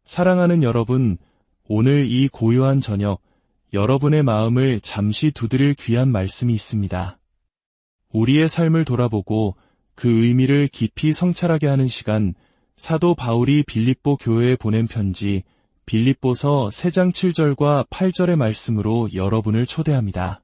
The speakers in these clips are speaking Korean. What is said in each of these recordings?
사랑하는 여러분, 오늘 이 고요한 저녁, 여러분의 마음을 잠시 두드릴 귀한 말씀이 있습니다. 우리의 삶을 돌아보고 그 의미를 깊이 성찰하게 하는 시간, 사도 바울이 빌립보 교회에 보낸 편지, 빌립보서 3장 7절과 8절의 말씀으로 여러분을 초대합니다.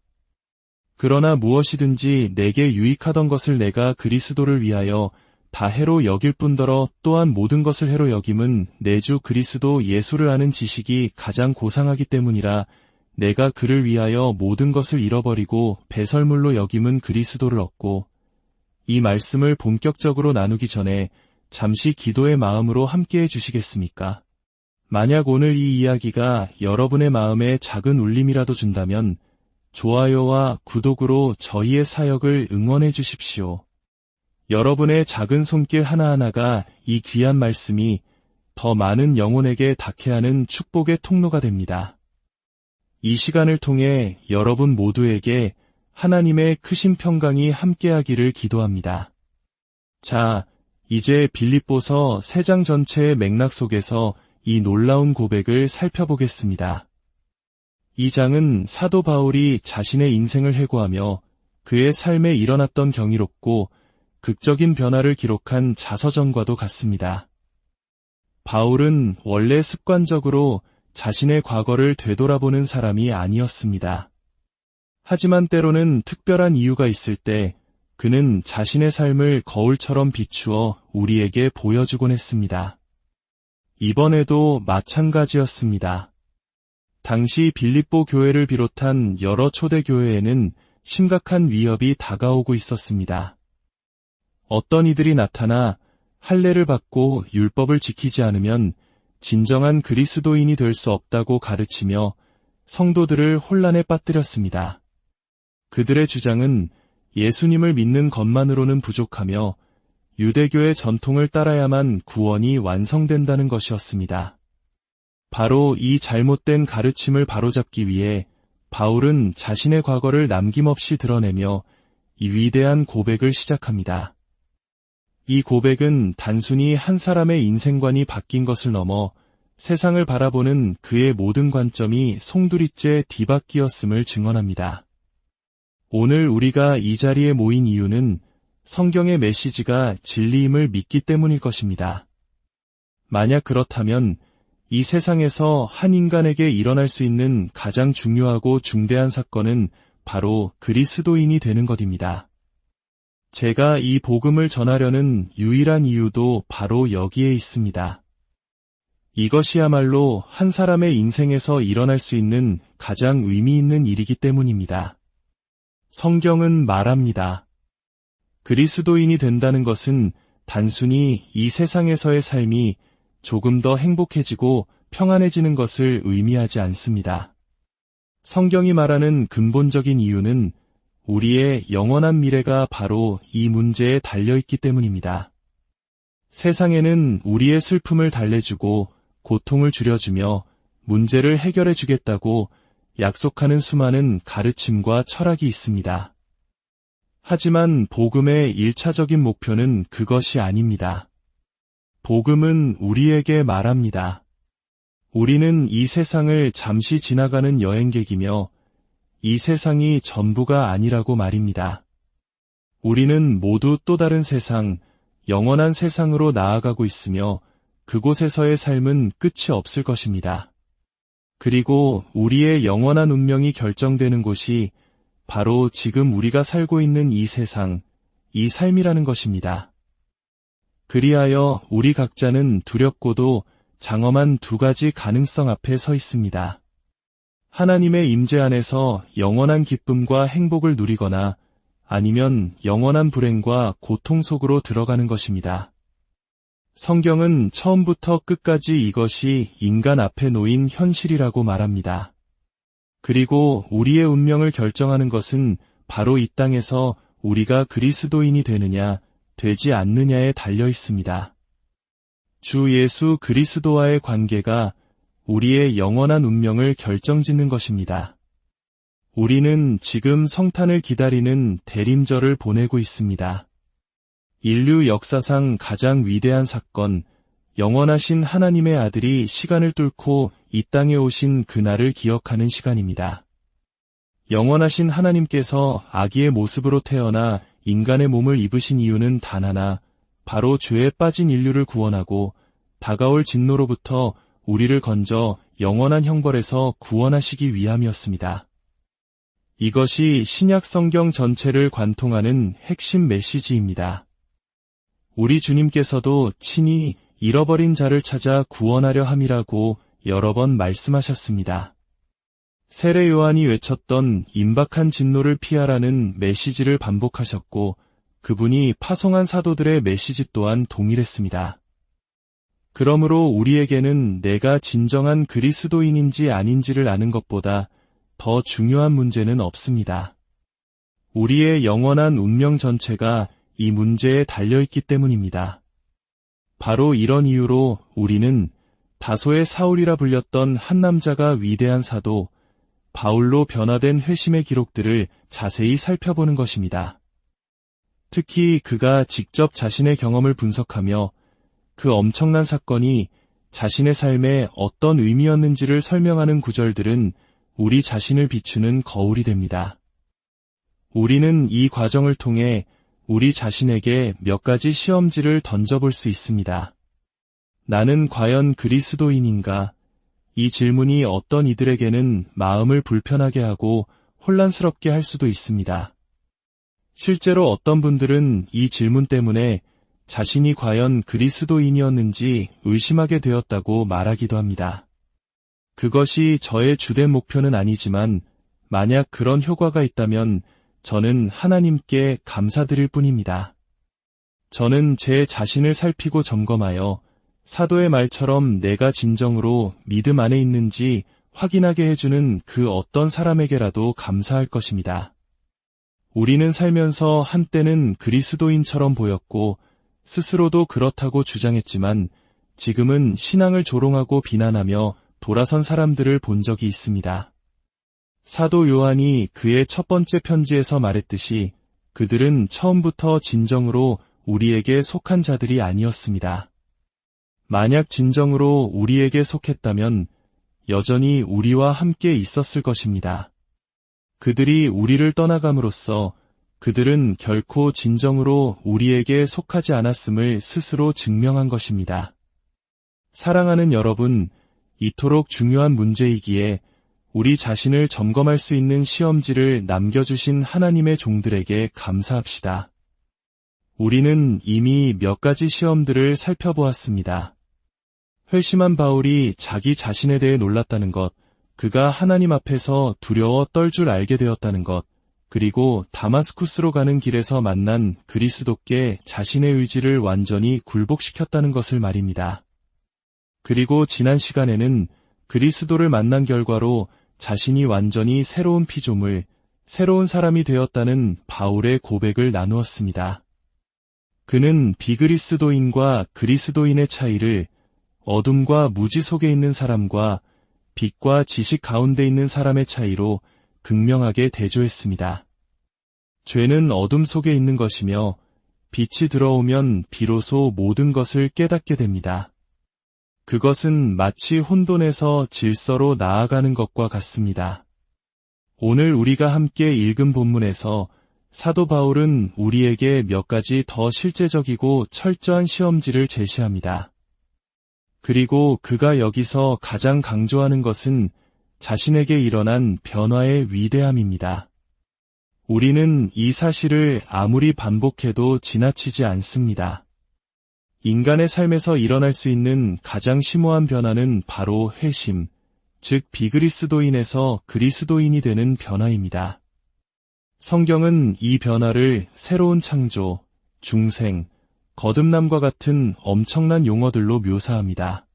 그러나 무엇이든지 내게 유익하던 것을 내가 그리스도를 위하여 다 해로 여길 뿐더러 또한 모든 것을 해로 여김은 내 주 그리스도 예수를 아는 지식이 가장 고상하기 때문이라. 내가 그를 위하여 모든 것을 잃어버리고 배설물로 여김은 그리스도를 얻고. 이 말씀을 본격적으로 나누기 전에 잠시 기도의 마음으로 함께해 주시겠습니까? 만약 오늘 이 이야기가 여러분의 마음에 작은 울림이라도 준다면 좋아요와 구독으로 저희의 사역을 응원해 주십시오. 여러분의 작은 손길 하나하나가 이 귀한 말씀이 더 많은 영혼에게 닿게 하는 축복의 통로가 됩니다. 이 시간을 통해 여러분 모두에게 하나님의 크신 평강이 함께하기를 기도합니다. 자, 이제 빌립보서 3장 전체의 맥락 속에서 이 놀라운 고백을 살펴보겠습니다. 이 장은 사도 바울이 자신의 인생을 회고하며 그의 삶에 일어났던 경이롭고 극적인 변화를 기록한 자서전과도 같습니다. 바울은 원래 습관적으로 자신의 과거를 되돌아보는 사람이 아니었습니다. 하지만 때로는 특별한 이유가 있을 때 그는 자신의 삶을 거울처럼 비추어 우리에게 보여주곤 했습니다. 이번에도 마찬가지였습니다. 당시 빌립보 교회를 비롯한 여러 초대 교회에는 심각한 위협이 다가오고 있었습니다. 어떤 이들이 나타나 할례를 받고 율법을 지키지 않으면 진정한 그리스도인이 될 수 없다고 가르치며 성도들을 혼란에 빠뜨렸습니다. 그들의 주장은 예수님을 믿는 것만으로는 부족하며 유대교의 전통을 따라야만 구원이 완성된다는 것이었습니다. 바로 이 잘못된 가르침을 바로잡기 위해 바울은 자신의 과거를 남김없이 드러내며 이 위대한 고백을 시작합니다. 이 고백은 단순히 한 사람의 인생관이 바뀐 것을 넘어 세상을 바라보는 그의 모든 관점이 송두리째 뒤바뀌었음을 증언합니다. 오늘 우리가 이 자리에 모인 이유는 성경의 메시지가 진리임을 믿기 때문일 것입니다. 만약 그렇다면 이 세상에서 한 인간에게 일어날 수 있는 가장 중요하고 중대한 사건은 바로 그리스도인이 되는 것입니다. 제가 이 복음을 전하려는 유일한 이유도 바로 여기에 있습니다. 이것이야말로 한 사람의 인생에서 일어날 수 있는 가장 의미 있는 일이기 때문입니다. 성경은 말합니다. 그리스도인이 된다는 것은 단순히 이 세상에서의 삶이 조금 더 행복해지고 평안해지는 것을 의미하지 않습니다. 성경이 말하는 근본적인 이유는 우리의 영원한 미래가 바로 이 문제에 달려있기 때문입니다. 세상에는 우리의 슬픔을 달래주고 고통을 줄여주며 문제를 해결해 주겠다고 약속하는 수많은 가르침과 철학이 있습니다. 하지만 복음의 1차적인 목표는 그것이 아닙니다. 복음은 우리에게 말합니다. 우리는 이 세상을 잠시 지나가는 여행객이며 이 세상이 전부가 아니라고 말입니다. 우리는 모두 또 다른 세상, 영원한 세상으로 나아가고 있으며 그곳에서의 삶은 끝이 없을 것입니다. 그리고 우리의 영원한 운명이 결정되는 곳이 바로 지금 우리가 살고 있는 이 세상, 이 삶이라는 것입니다. 그리하여 우리 각자는 두렵고도 장엄한 2가지 가능성 앞에 서 있습니다. 하나님의 임재 안에서 영원한 기쁨과 행복을 누리거나 아니면 영원한 불행과 고통 속으로 들어가는 것입니다. 성경은 처음부터 끝까지 이것이 인간 앞에 놓인 현실이라고 말합니다. 그리고 우리의 운명을 결정하는 것은 바로 이 땅에서 우리가 그리스도인이 되느냐, 되지 않느냐에 달려 있습니다. 주 예수 그리스도와의 관계가 우리의 영원한 운명을 결정짓는 것입니다. 우리는 지금 성탄을 기다리는 대림절을 보내고 있습니다. 인류 역사상 가장 위대한 사건, 영원하신 하나님의 아들이 시간을 뚫고 이 땅에 오신 그날을 기억하는 시간입니다. 영원하신 하나님께서 아기의 모습으로 태어나 인간의 몸을 입으신 이유는 단 하나, 바로 죄에 빠진 인류를 구원하고 다가올 진노로부터 우리를 건져 영원한 형벌에서 구원하시기 위함이었습니다. 이것이 신약 성경 전체를 관통하는 핵심 메시지입니다. 우리 주님께서도 친히 잃어버린 자를 찾아 구원하려 함이라고 여러 번 말씀하셨습니다. 세례 요한이 외쳤던 임박한 진노를 피하라는 메시지를 반복하셨고 그분이 파송한 사도들의 메시지 또한 동일했습니다. 그러므로 우리에게는 내가 진정한 그리스도인인지 아닌지를 아는 것보다 더 중요한 문제는 없습니다. 우리의 영원한 운명 전체가 이 문제에 달려있기 때문입니다. 바로 이런 이유로 우리는 다소의 사울이라 불렸던 한 남자가 위대한 사도 바울로 변화된 회심의 기록들을 자세히 살펴보는 것입니다. 특히 그가 직접 자신의 경험을 분석하며 그 엄청난 사건이 자신의 삶에 어떤 의미였는지를 설명하는 구절들은 우리 자신을 비추는 거울이 됩니다. 우리는 이 과정을 통해 우리 자신에게 몇 가지 시험지를 던져볼 수 있습니다. 나는 과연 그리스도인인가? 이 질문이 어떤 이들에게는 마음을 불편하게 하고 혼란스럽게 할 수도 있습니다. 실제로 어떤 분들은 이 질문 때문에 자신이 과연 그리스도인이었는지 의심하게 되었다고 말하기도 합니다. 그것이 저의 주된 목표는 아니지만 만약 그런 효과가 있다면 저는 하나님께 감사드릴 뿐입니다. 저는 제 자신을 살피고 점검하여 사도의 말처럼 내가 진정으로 믿음 안에 있는지 확인하게 해주는 그 어떤 사람에게라도 감사할 것입니다. 우리는 살면서 한때는 그리스도인처럼 보였고 스스로도 그렇다고 주장했지만 지금은 신앙을 조롱하고 비난하며 돌아선 사람들을 본 적이 있습니다. 사도 요한이 그의 첫 번째 편지에서 말했듯이 그들은 처음부터 진정으로 우리에게 속한 자들이 아니었습니다. 만약 진정으로 우리에게 속했다면 여전히 우리와 함께 있었을 것입니다. 그들이 우리를 떠나감으로써 그들은 결코 진정으로 우리에게 속하지 않았음을 스스로 증명한 것입니다. 사랑하는 여러분, 이토록 중요한 문제이기에 우리 자신을 점검할 수 있는 시험지를 남겨주신 하나님의 종들에게 감사합시다. 우리는 이미 몇 가지 시험들을 살펴보았습니다. 회심한 바울이 자기 자신에 대해 놀랐다는 것, 그가 하나님 앞에서 두려워 떨 줄 알게 되었다는 것, 그리고 다마스쿠스로 가는 길에서 만난 그리스도께 자신의 의지를 완전히 굴복시켰다는 것을 말입니다. 그리고 지난 시간에는 그리스도를 만난 결과로 자신이 완전히 새로운 피조물, 새로운 사람이 되었다는 바울의 고백을 나누었습니다. 그는 비그리스도인과 그리스도인의 차이를 어둠과 무지 속에 있는 사람과 빛과 지식 가운데 있는 사람의 차이로 극명하게 대조했습니다. 죄는 어둠 속에 있는 것이며 빛이 들어오면 비로소 모든 것을 깨닫게 됩니다. 그것은 마치 혼돈에서 질서로 나아가는 것과 같습니다. 오늘 우리가 함께 읽은 본문에서 사도 바울은 우리에게 몇 가지 더 실제적이고 철저한 시험지를 제시합니다. 그리고 그가 여기서 가장 강조하는 것은 자신에게 일어난 변화의 위대함입니다. 우리는 이 사실을 아무리 반복해도 지나치지 않습니다. 인간의 삶에서 일어날 수 있는 가장 심오한 변화는 바로 회심, 즉 비그리스도인에서 그리스도인이 되는 변화입니다. 성경은 이 변화를 새로운 창조, 중생, 거듭남과 같은 엄청난 용어들로 묘사합니다.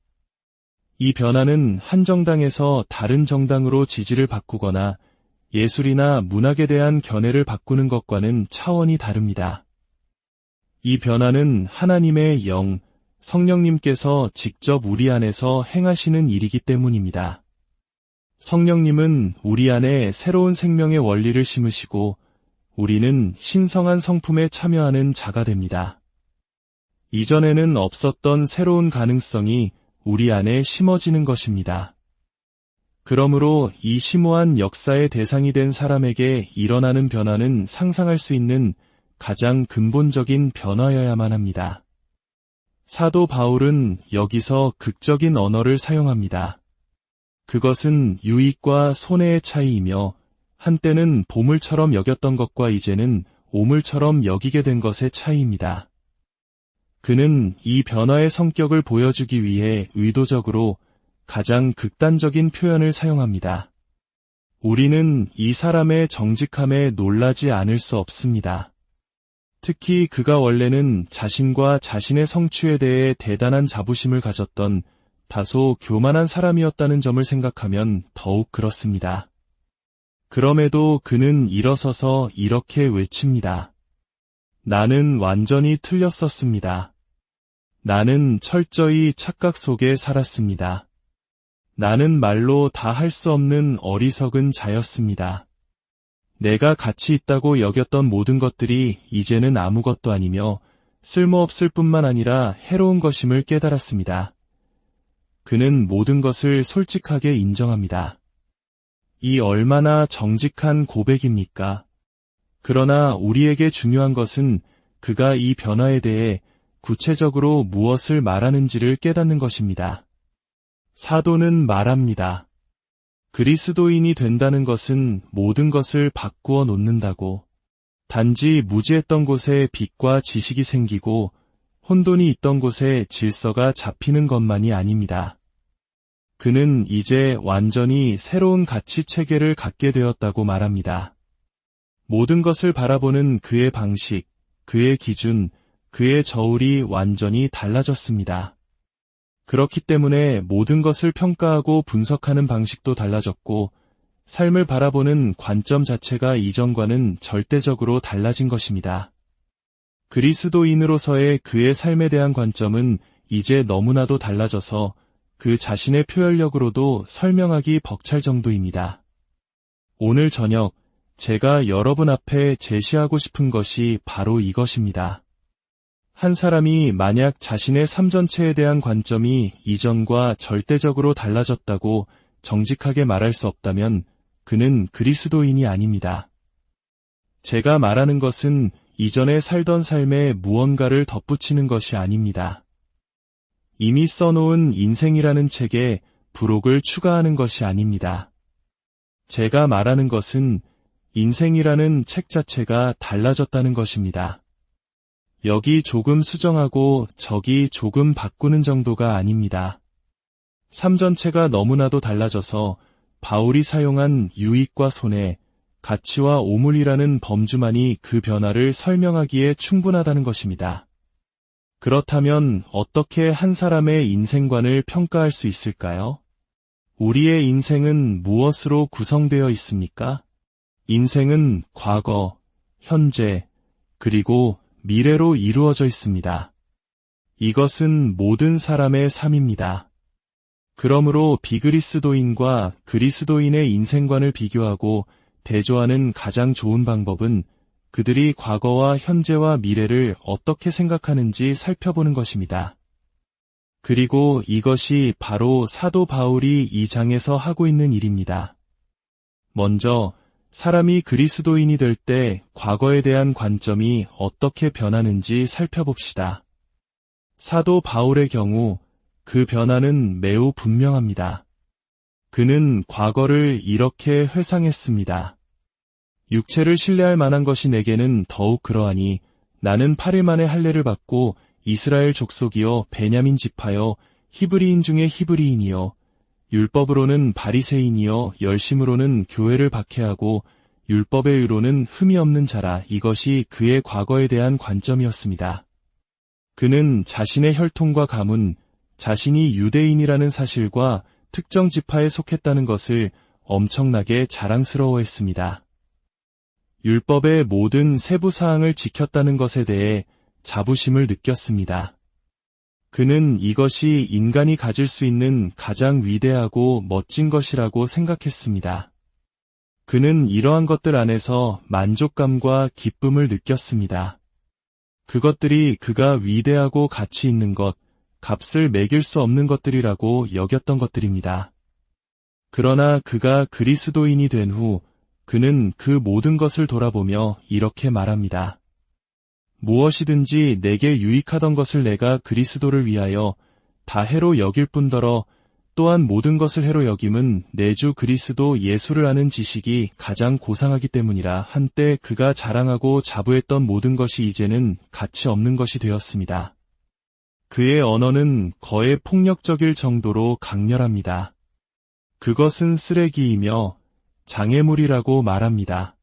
이 변화는 한 정당에서 다른 정당으로 지지를 바꾸거나 예술이나 문학에 대한 견해를 바꾸는 것과는 차원이 다릅니다. 이 변화는 하나님의 영, 성령님께서 직접 우리 안에서 행하시는 일이기 때문입니다. 성령님은 우리 안에 새로운 생명의 원리를 심으시고 우리는 신성한 성품에 참여하는 자가 됩니다. 이전에는 없었던 새로운 가능성이 우리 안에 심어지는 것입니다. 그러므로 이 심오한 역사의 대상이 된 사람에게 일어나는 변화는 상상할 수 있는 가장 근본적인 변화여야만 합니다. 사도 바울은 여기서 극적인 언어를 사용합니다. 그것은 유익과 손해의 차이이며 한때는 보물처럼 여겼던 것과 이제는 오물처럼 여기게 된 것의 차이입니다. 그는 이 변화의 성격을 보여주기 위해 의도적으로 가장 극단적인 표현을 사용합니다. 우리는 이 사람의 정직함에 놀라지 않을 수 없습니다. 특히 그가 원래는 자신과 자신의 성취에 대해 대단한 자부심을 가졌던 다소 교만한 사람이었다는 점을 생각하면 더욱 그렇습니다. 그럼에도 그는 일어서서 이렇게 외칩니다. 나는 완전히 틀렸었습니다. 나는 철저히 착각 속에 살았습니다. 나는 말로 다 할 수 없는 어리석은 자였습니다. 내가 가치 있다고 여겼던 모든 것들이 이제는 아무것도 아니며 쓸모없을 뿐만 아니라 해로운 것임을 깨달았습니다. 그는 모든 것을 솔직하게 인정합니다. 이 얼마나 정직한 고백입니까? 그러나 우리에게 중요한 것은 그가 이 변화에 대해 구체적으로 무엇을 말하는지를 깨닫는 것입니다. 사도는 말합니다. 그리스도인이 된다는 것은 모든 것을 바꾸어 놓는다고. 단지 무지했던 곳에 빛과 지식이 생기고 혼돈이 있던 곳에 질서가 잡히는 것만이 아닙니다. 그는 이제 완전히 새로운 가치 체계를 갖게 되었다고 말합니다. 모든 것을 바라보는 그의 방식, 그의 기준, 그의 저울이 완전히 달라졌습니다. 그렇기 때문에 모든 것을 평가하고 분석하는 방식도 달라졌고 삶을 바라보는 관점 자체가 이전과는 절대적으로 달라진 것입니다. 그리스도인으로서의 그의 삶에 대한 관점은 이제 너무나도 달라져서 그 자신의 표현력으로도 설명하기 벅찰 정도입니다. 오늘 저녁 제가 여러분 앞에 제시하고 싶은 것이 바로 이것입니다. 한 사람이 만약 자신의 삶 전체에 대한 관점이 이전과 절대적으로 달라졌다고 정직하게 말할 수 없다면 그는 그리스도인이 아닙니다. 제가 말하는 것은 이전에 살던 삶에 무언가를 덧붙이는 것이 아닙니다. 이미 써놓은 인생이라는 책에 부록을 추가하는 것이 아닙니다. 제가 말하는 것은 인생이라는 책 자체가 달라졌다는 것입니다. 여기 조금 수정하고 저기 조금 바꾸는 정도가 아닙니다. 삶 전체가 너무나도 달라져서 바울이 사용한 유익과 손해, 가치와 오물이라는 범주만이 그 변화를 설명하기에 충분하다는 것입니다. 그렇다면 어떻게 한 사람의 인생관을 평가할 수 있을까요? 우리의 인생은 무엇으로 구성되어 있습니까? 인생은 과거, 현재, 그리고 미래로 이루어져 있습니다. 이것은 모든 사람의 삶입니다. 그러므로 비그리스도인과 그리스도인의 인생관을 비교하고 대조하는 가장 좋은 방법은 그들이 과거와 현재와 미래를 어떻게 생각하는지 살펴보는 것입니다. 그리고 이것이 바로 사도 바울이 이 장에서 하고 있는 일입니다. 먼저 사람이 그리스도인이 될 때 과거에 대한 관점이 어떻게 변하는지 살펴봅시다. 사도 바울의 경우 그 변화는 매우 분명합니다. 그는 과거를 이렇게 회상했습니다. 육체를 신뢰할 만한 것이 내게는 더욱 그러하니 나는 8일 만에 할례를 받고 이스라엘 족속이요 베냐민 지파요 히브리인 중에 히브리인이요 율법으로는 바리새인이요 열심으로는 교회를 박해하고 율법의 의로는 흠이 없는 자라. 이것이 그의 과거에 대한 관점이었습니다. 그는 자신의 혈통과 가문, 자신이 유대인이라는 사실과 특정 지파에 속했다는 것을 엄청나게 자랑스러워했습니다. 율법의 모든 세부 사항을 지켰다는 것에 대해 자부심을 느꼈습니다. 그는 이것이 인간이 가질 수 있는 가장 위대하고 멋진 것이라고 생각했습니다. 그는 이러한 것들 안에서 만족감과 기쁨을 느꼈습니다. 그것들이 그가 위대하고 가치 있는 것, 값을 매길 수 없는 것들이라고 여겼던 것들입니다. 그러나 그가 그리스도인이 된 후 그는 그 모든 것을 돌아보며 이렇게 말합니다. 무엇이든지 내게 유익하던 것을 내가 그리스도를 위하여 다 해로 여길 뿐더러 또한 모든 것을 해로 여김은 내 주 그리스도 예수를 아는 지식이 가장 고상하기 때문이라. 한때 그가 자랑하고 자부했던 모든 것이 이제는 가치 없는 것이 되었습니다. 그의 언어는 거의 폭력적일 정도로 강렬합니다. 그것은 쓰레기이며 장애물이라고 말합니다.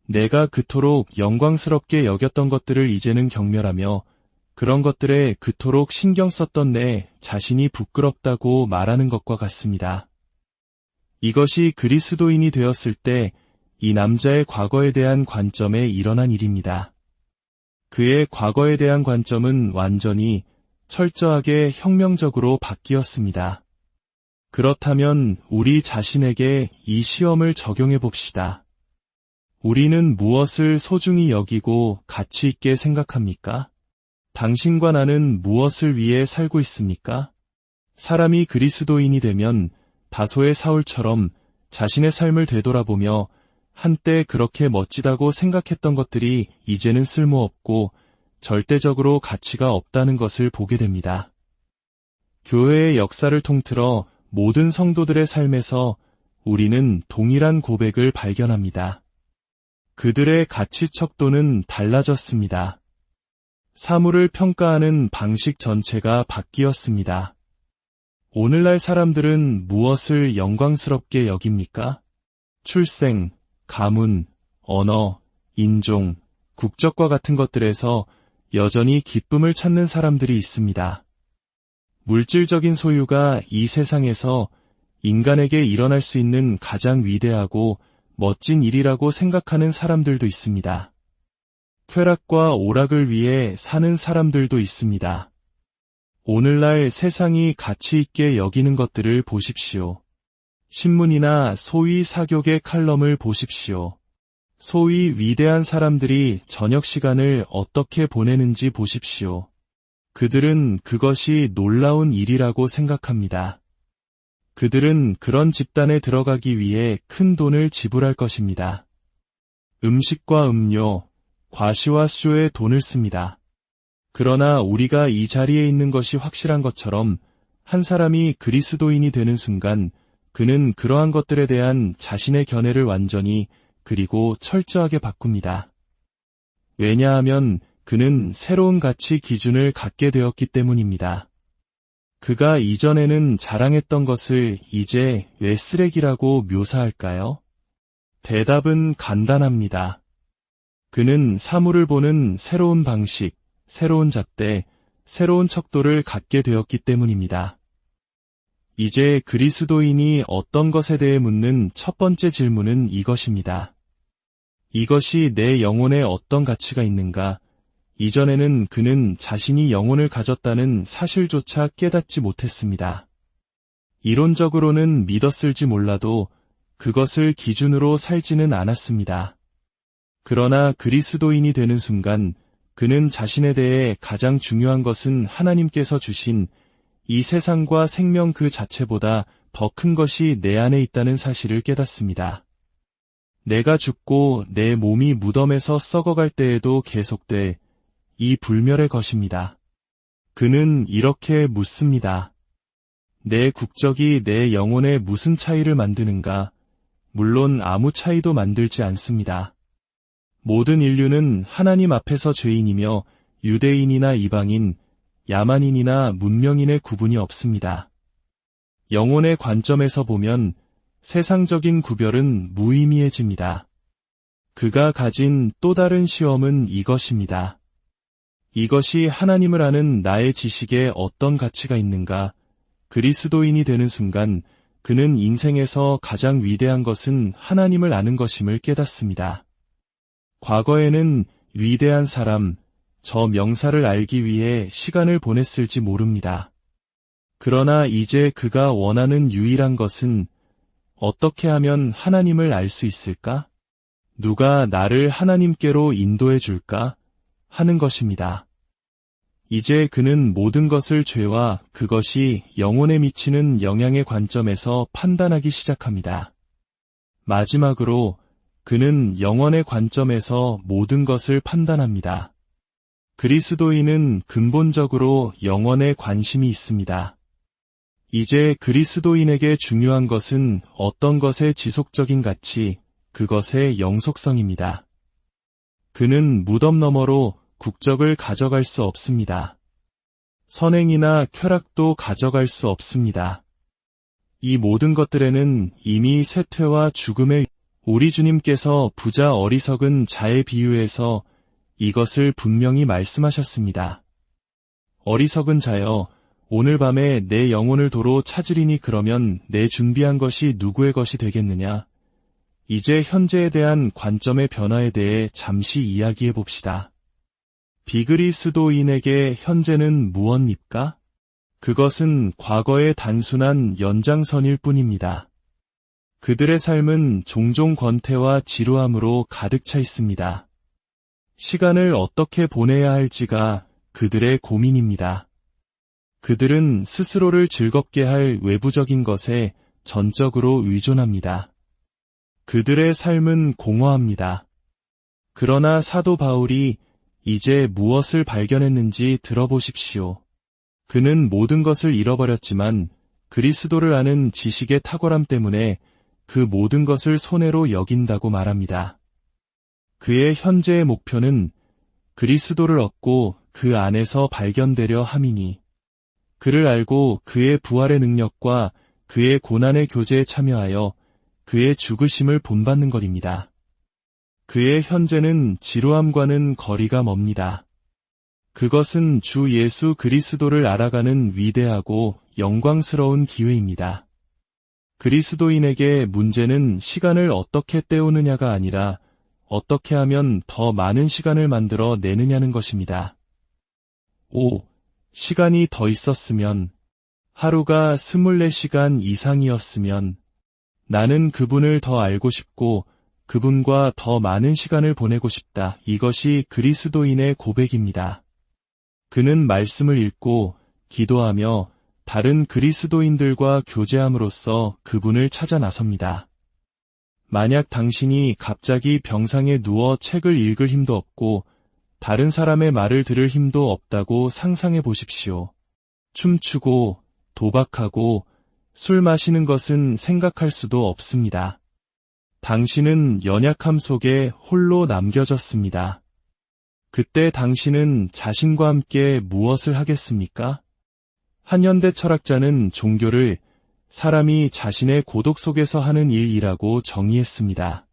내가 그토록 영광스럽게 여겼던 것들을 이제는 경멸하며 그런 것들에 그토록 신경 썼던 내 자신이 부끄럽다고 말하는 것과 같습니다. 이것이 그리스도인이 되었을 때 이 남자의 과거에 대한 관점에 일어난 일입니다. 그의 과거에 대한 관점은 완전히 철저하게 혁명적으로 바뀌었습니다. 그렇다면 우리 자신에게 이 시험을 적용해 봅시다. 우리는 무엇을 소중히 여기고 가치 있게 생각합니까? 당신과 나는 무엇을 위해 살고 있습니까? 사람이 그리스도인이 되면 다소의 사울처럼 자신의 삶을 되돌아보며 한때 그렇게 멋지다고 생각했던 것들이 이제는 쓸모없고 절대적으로 가치가 없다는 것을 보게 됩니다. 교회의 역사를 통틀어 모든 성도들의 삶에서 우리는 동일한 고백을 발견합니다. 그들의 가치 척도는 달라졌습니다. 사물을 평가하는 방식 전체가 바뀌었습니다. 오늘날 사람들은 무엇을 영광스럽게 여깁니까? 출생, 가문, 언어, 인종, 국적과 같은 것들에서 여전히 기쁨을 찾는 사람들이 있습니다. 물질적인 소유가 이 세상에서 인간에게 일어날 수 있는 가장 위대하고 멋진 일이라고 생각하는 사람들도 있습니다. 쾌락과 오락을 위해 사는 사람들도 있습니다. 오늘날 세상이 가치 있게 여기는 것들을 보십시오. 신문이나 소위 사교계 칼럼을 보십시오. 소위 위대한 사람들이 저녁 시간을 어떻게 보내는지 보십시오. 그들은 그것이 놀라운 일이라고 생각합니다. 그들은 그런 집단에 들어가기 위해 큰 돈을 지불할 것입니다. 음식과 음료, 과시와 쇼에 돈을 씁니다. 그러나 우리가 이 자리에 있는 것이 확실한 것처럼 한 사람이 그리스도인이 되는 순간 그는 그러한 것들에 대한 자신의 견해를 완전히 그리고 철저하게 바꿉니다. 왜냐하면 그는 새로운 가치 기준을 갖게 되었기 때문입니다. 그가 이전에는 자랑했던 것을 이제 왜 쓰레기라고 묘사할까요? 대답은 간단합니다. 그는 사물을 보는 새로운 방식, 새로운 잣대, 새로운 척도를 갖게 되었기 때문입니다. 이제 그리스도인이 어떤 것에 대해 묻는 첫 번째 질문은 이것입니다. 이것이 내 영혼에 어떤 가치가 있는가? 이전에는 그는 자신이 영혼을 가졌다는 사실조차 깨닫지 못했습니다. 이론적으로는 믿었을지 몰라도 그것을 기준으로 살지는 않았습니다. 그러나 그리스도인이 되는 순간 그는 자신에 대해 가장 중요한 것은 하나님께서 주신 이 세상과 생명 그 자체보다 더 큰 것이 내 안에 있다는 사실을 깨닫습니다. 내가 죽고 내 몸이 무덤에서 썩어갈 때에도 계속될 이 불멸의 것입니다. 그는 이렇게 묻습니다. 내 국적이 내 영혼에 무슨 차이를 만드는가? 물론 아무 차이도 만들지 않습니다. 모든 인류는 하나님 앞에서 죄인이며 유대인이나 이방인, 야만인이나 문명인의 구분이 없습니다. 영혼의 관점에서 보면 세상적인 구별은 무의미해집니다. 그가 가진 또 다른 시험은 이것입니다. 이것이 하나님을 아는 나의 지식에 어떤 가치가 있는가? 그리스도인이 되는 순간 그는 인생에서 가장 위대한 것은 하나님을 아는 것임을 깨닫습니다. 과거에는 위대한 사람, 저 명사를 알기 위해 시간을 보냈을지 모릅니다. 그러나 이제 그가 원하는 유일한 것은 어떻게 하면 하나님을 알 수 있을까? 누가 나를 하나님께로 인도해 줄까? 하는 것입니다. 이제 그는 모든 것을 죄와 그것이 영혼에 미치는 영향의 관점에서 판단하기 시작합니다. 마지막으로 그는 영혼의 관점에서 모든 것을 판단합니다. 그리스도인은 근본적으로 영혼에 관심이 있습니다. 이제 그리스도인에게 중요한 것은 어떤 것의 지속적인 가치, 그것의 영속성입니다. 그는 무덤 너머로 국적을 가져갈 수 없습니다. 선행이나 쾌락도 가져갈 수 없습니다. 이 모든 것들에는 이미 쇠퇴와 죽음의 우리 주님께서 부자 어리석은 자의 비유에서 이것을 분명히 말씀하셨습니다. 어리석은 자여, 오늘 밤에 내 영혼을 도로 찾으리니 그러면 내 준비한 것이 누구의 것이 되겠느냐? 이제 현재에 대한 관점의 변화에 대해 잠시 이야기해 봅시다. 비그리스도인에게 현재는 무엇입니까? 그것은 과거의 단순한 연장선일 뿐입니다. 그들의 삶은 종종 권태와 지루함으로 가득 차 있습니다. 시간을 어떻게 보내야 할지가 그들의 고민입니다. 그들은 스스로를 즐겁게 할 외부적인 것에 전적으로 의존합니다. 그들의 삶은 공허합니다. 그러나 사도 바울이 이제 무엇을 발견했는지 들어보십시오. 그는 모든 것을 잃어버렸지만 그리스도를 아는 지식의 탁월함 때문에 그 모든 것을 손해로 여긴다고 말합니다. 그의 현재의 목표는 그리스도를 얻고 그 안에서 발견되려 함이니 그를 알고 그의 부활의 능력과 그의 고난의 교제에 참여하여 그의 죽으심을 본받는 것입니다. 그의 현재는 지루함과는 거리가 멉니다. 그것은 주 예수 그리스도를 알아가는 위대하고 영광스러운 기회입니다. 그리스도인에게 문제는 시간을 어떻게 때우느냐가 아니라 어떻게 하면 더 많은 시간을 만들어 내느냐는 것입니다. 시간이 더 있었으면, 하루가 24시간 이상이었으면, 나는 그분을 더 알고 싶고 그분과 더 많은 시간을 보내고 싶다. 이것이 그리스도인의 고백입니다. 그는 말씀을 읽고 기도하며 다른 그리스도인들과 교제함으로써 그분을 찾아 나섭니다. 만약 당신이 갑자기 병상에 누워 책을 읽을 힘도 없고 다른 사람의 말을 들을 힘도 없다고 상상해 보십시오. 춤추고 도박하고 술 마시는 것은 생각할 수도 없습니다. 당신은 연약함 속에 홀로 남겨졌습니다. 그때 당신은 자신과 함께 무엇을 하겠습니까? 한 현대 철학자는 종교를 사람이 자신의 고독 속에서 하는 일이라고 정의했습니다.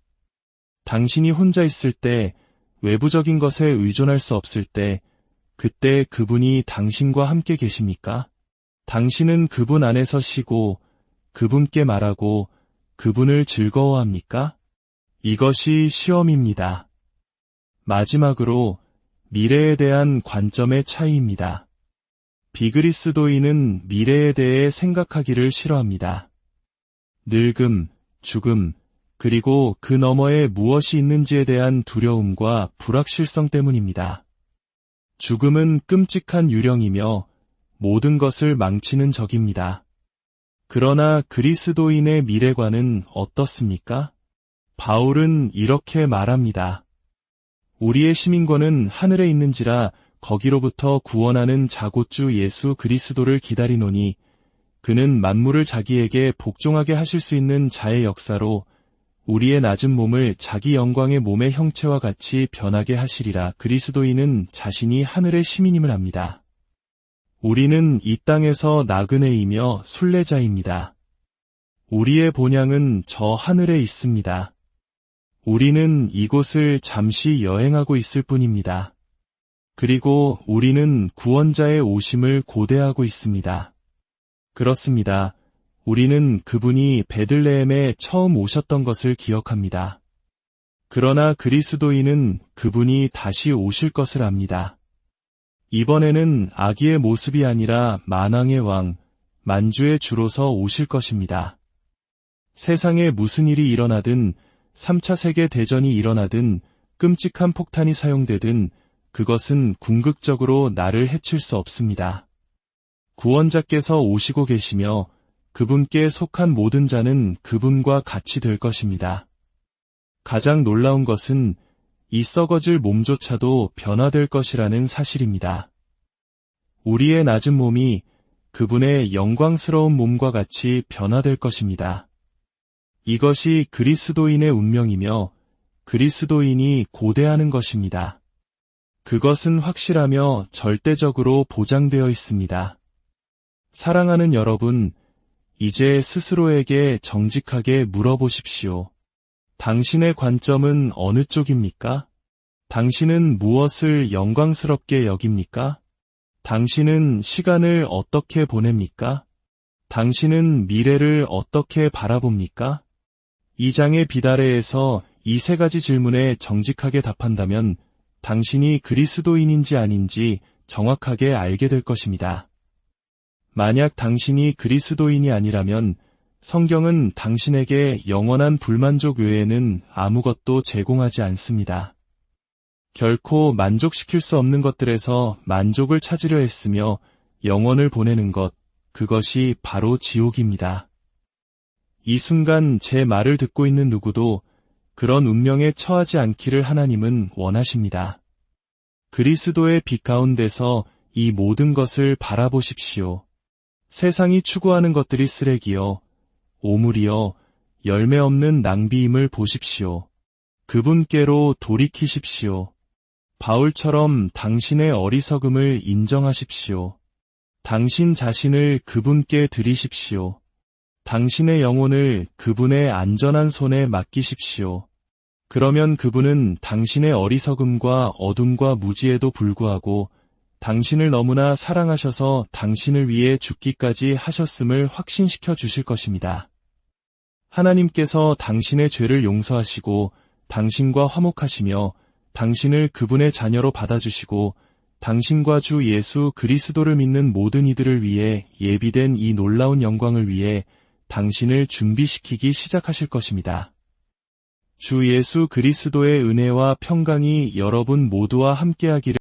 당신이 혼자 있을 때, 외부적인 것에 의존할 수 없을 때, 그때 그분이 당신과 함께 계십니까? 당신은 그분 안에서 쉬고, 그분께 말하고, 그분을 즐거워합니까? 이것이 시험입니다. 마지막으로, 미래에 대한 관점의 차이입니다. 비그리스도인은 미래에 대해 생각하기를 싫어합니다. 늙음, 죽음, 그리고 그 너머에 무엇이 있는지에 대한 두려움과 불확실성 때문입니다. 죽음은 끔찍한 유령이며 모든 것을 망치는 적입니다. 그러나 그리스도인의 미래관은 어떻습니까? 바울은 이렇게 말합니다. 우리의 시민권은 하늘에 있는지라 거기로부터 구원하는 자고주 예수 그리스도를 기다리노니 그는 만물을 자기에게 복종하게 하실 수 있는 자의 역사로 우리의 낮은 몸을 자기 영광의 몸의 형체와 같이 변하게 하시리라. 그리스도인은 자신이 하늘의 시민임을 압니다. 우리는 이 땅에서 나그네이며 순례자입니다. 우리의 본향은 저 하늘에 있습니다. 우리는 이곳을 잠시 여행하고 있을 뿐입니다. 그리고 우리는 구원자의 오심을 고대하고 있습니다. 그렇습니다. 우리는 그분이 베들레헴에 처음 오셨던 것을 기억합니다. 그러나 그리스도인은 그분이 다시 오실 것을 압니다. 이번에는 아기의 모습이 아니라 만왕의 왕, 만주의 주로서 오실 것입니다. 세상에 무슨 일이 일어나든 3차 세계 대전이 일어나든 끔찍한 폭탄이 사용되든 그것은 궁극적으로 나를 해칠 수 없습니다. 구원자께서 오시고 계시며 그분께 속한 모든 자는 그분과 같이 될 것입니다. 가장 놀라운 것은 이 썩어질 몸조차도 변화될 것이라는 사실입니다. 우리의 낮은 몸이 그분의 영광스러운 몸과 같이 변화될 것입니다. 이것이 그리스도인의 운명이며 그리스도인이 고대하는 것입니다. 그것은 확실하며 절대적으로 보장되어 있습니다. 사랑하는 여러분, 이제 스스로에게 정직하게 물어보십시오. 당신의 관점은 어느 쪽입니까? 당신은 무엇을 영광스럽게 여깁니까? 당신은 시간을 어떻게 보냅니까? 당신은 미래를 어떻게 바라봅니까? 이 장의 비다레에서 이 세 가지 질문에 정직하게 답한다면 당신이 그리스도인인지 아닌지 정확하게 알게 될 것입니다. 만약 당신이 그리스도인이 아니라면 성경은 당신에게 영원한 불만족 외에는 아무것도 제공하지 않습니다. 결코 만족시킬 수 없는 것들에서 만족을 찾으려 했으며 영원을 보내는 것, 그것이 바로 지옥입니다. 이 순간 제 말을 듣고 있는 누구도 그런 운명에 처하지 않기를 하나님은 원하십니다. 그리스도의 빛 가운데서 이 모든 것을 바라보십시오. 세상이 추구하는 것들이 쓰레기여, 오물이여, 열매 없는 낭비임을 보십시오. 그분께로 돌이키십시오. 바울처럼 당신의 어리석음을 인정하십시오. 당신 자신을 그분께 드리십시오. 당신의 영혼을 그분의 안전한 손에 맡기십시오. 그러면 그분은 당신의 어리석음과 어둠과 무지에도 불구하고 당신을 너무나 사랑하셔서 당신을 위해 죽기까지 하셨음을 확신시켜 주실 것입니다. 하나님께서 당신의 죄를 용서하시고 당신과 화목하시며 당신을 그분의 자녀로 받아주시고 당신과 주 예수 그리스도를 믿는 모든 이들을 위해 예비된 이 놀라운 영광을 위해 당신을 준비시키기 시작하실 것입니다. 주 예수 그리스도의 은혜와 평강이 여러분 모두와 함께하기를